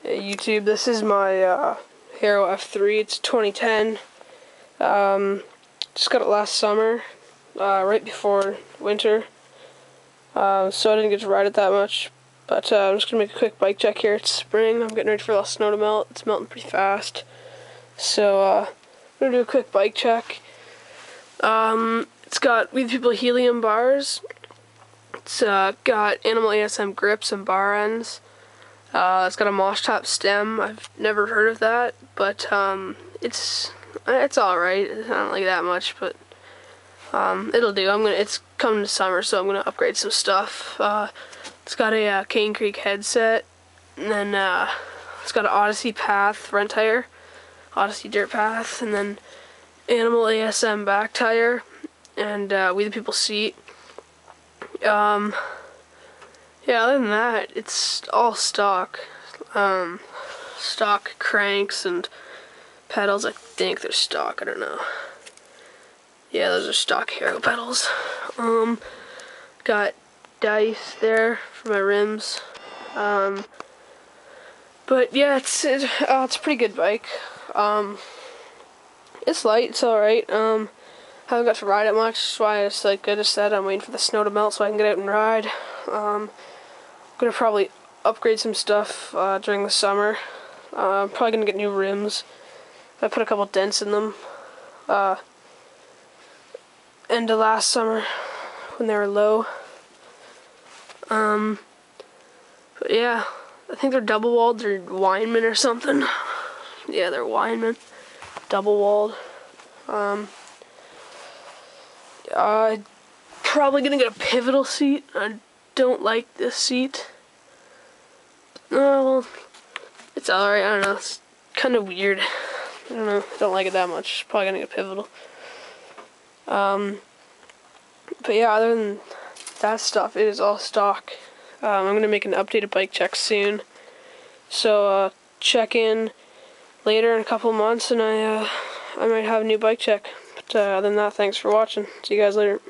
Hey YouTube, this is my Haro F3. It's 2010. Just got it last summer, right before winter. So I didn't get to ride it that much. But I'm just gonna make a quick bike check here. It's spring. I'm getting ready for all the snow to melt. It's melting pretty fast. So I'm gonna do a quick bike check. It's got We the People helium bars. It's got animal ASM grips and bar ends. It's got a mosh top stem. I've never heard of that, but it's alright. I don't like that much, but it'll do. It's coming to summer, so I'm gonna upgrade some stuff. It's got a Cane Creek headset, and then it's got an Odyssey Path front tire, Odyssey dirt path, and then Animal ASM back tire, and We the People seat. Yeah, other than that, it's all stock. Stock cranks and pedals. I think they're stock, I don't know. Yeah, those are stock Haro pedals. Got dice there for my rims. But yeah, it's a pretty good bike. It's light, it's alright. Haven't got to ride it much, that's why I just said I'm waiting for the snow to melt so I can get out and ride. Gonna probably upgrade some stuff during the summer. Probably gonna get new rims. I put a couple dents in them end of last summer when they were low. But yeah, I think they're double walled. They're Weinman or something. Yeah, they're Weinman, double walled. Probably gonna get a pivotal seat. I don't like this seat. Well, it's alright. I don't know. It's kind of weird. I don't know. I don't like it that much. Probably gonna get pivotal. But yeah, other than that stuff, it is all stock. I'm gonna make an updated bike check soon. So check in later in a couple months, and I might have a new bike check. But other than that, thanks for watching. See you guys later.